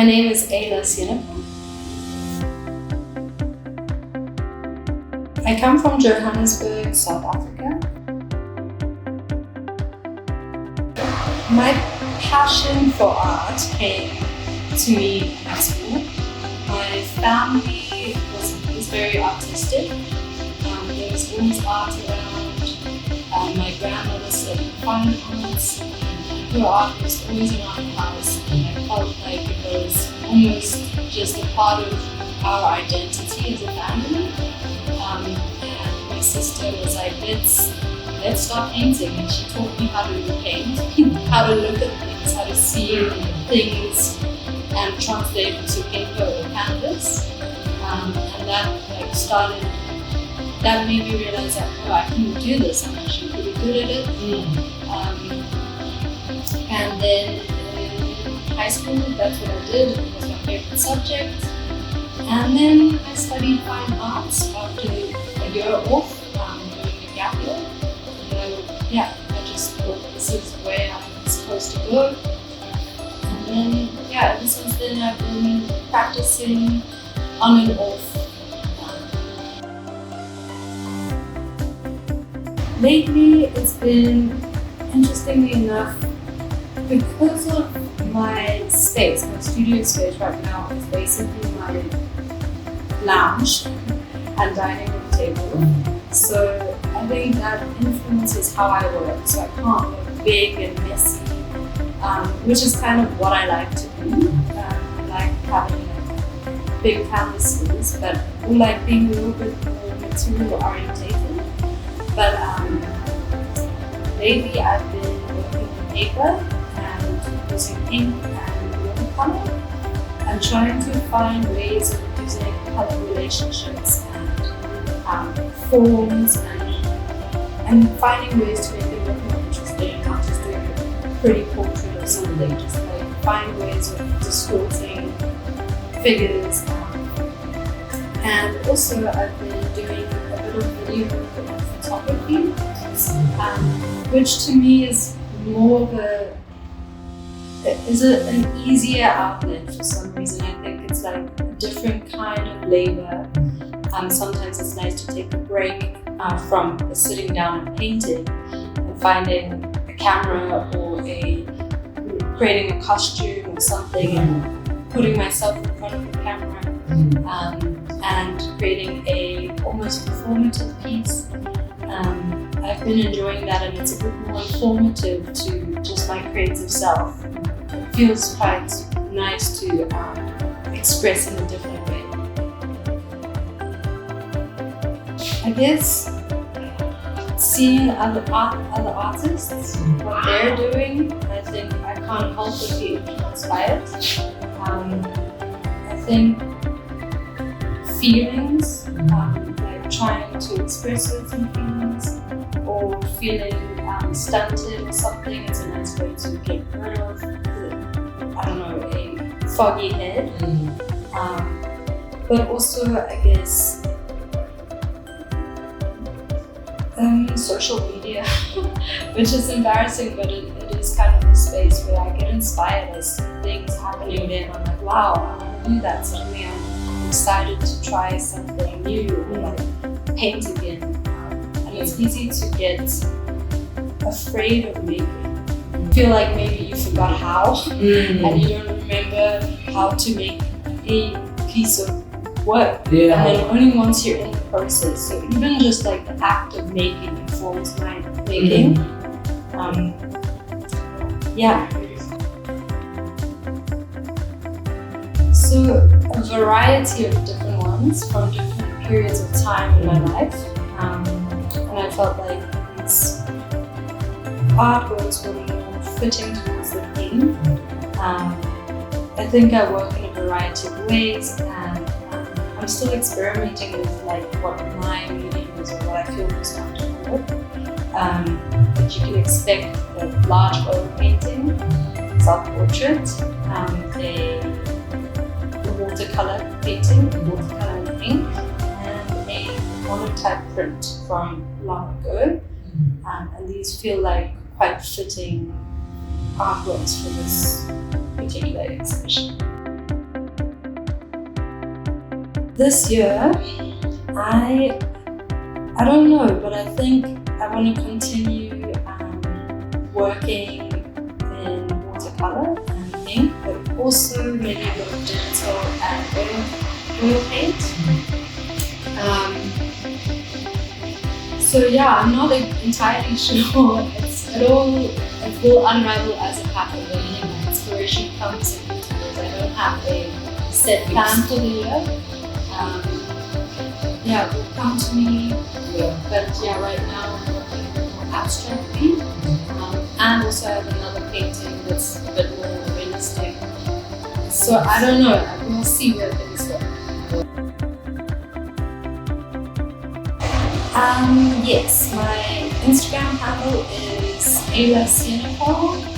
name is Ayla Senekal. I come from Johannesburg, South Africa. My passion for art came to me at school. My family was very artistic. There was always art around. My grandmother studied fine arts. Her art was always around the house, and I felt like it was almost just a part of our identity as a family. And my sister was like, let's start painting, and she taught me how to paint, how to look at things, how to see things and translate it to paper or canvas. And that made me realize that, oh, I can do this, I'm actually pretty good at it. And then in high school, that's what I did. It was my favorite subject. And then I studied fine arts after a year off, doing a gap year. I just thought this is where I'm supposed to go. And then, ever since then, I've been practicing on and off. Lately, it's been, interestingly enough, because of my space, my studio space right now is basically my lounge and dining room table. So I think that influences how I work. So I can't look big and messy, which is kind of what I like to do. I like having big canvases, but I like being a little bit more material orientated. But lately I've been working on paper and using ink and watercolor and trying to find ways of using color relationships and forms and finding ways to make it look more interesting, not just doing a pretty portrait or something, just like find ways of distorting figures. And also I've been doing a bit of video photography, which to me is more of an easier outlet for some reason. I think it's like a different kind of labor. Sometimes it's nice to take a break from sitting down and painting and finding a camera or creating a costume or something and putting myself in front of the camera and creating a almost performative piece. I've been enjoying that, and it's a bit more informative to just my creative self. It feels quite nice to express in a different way. I guess seeing other artists, what they're doing, I think I can't help but be inspired. I think feelings, like trying to express certain feelings or feeling stunted or something, it's a nice way to get rid of, a foggy head. But also, I guess, social media, which is embarrassing, but it is kind of a space where I get inspired. I see things happening there and I'm like, wow, I want to do that. Suddenly I'm excited to try something new or like paint again. And it's easy to get afraid of making. I feel like maybe you forgot how and you don't remember how to make a piece of work. And then only once you're in the process, so even just like the act of making informs my making. So a variety of different ones from different periods of time in my life, and I felt like these artworks were more fitting towards the theme. I think I work in a variety of ways, and I'm still experimenting with like what my medium is or what I feel most comfortable with. But you can expect a large oil painting, self-portrait, a watercolor painting, watercolor and ink, and a monotype print from long ago. And these feel like quite fitting artworks for this particular exhibition. This year, I don't know, but I think I want to continue working in watercolor and ink, but also maybe a bit of digital and oil paint. So yeah, I'm not entirely sure. It will unravel as it happens. My inspiration comes in intervals. I don't have a set plan for the year. Yeah, it will come to me. But yeah, right now I'm working more abstractly. And also I have another painting that's a bit more realistic. So I don't know. We'll see where things go. Yes, my Instagram handle is Ayla Senekal.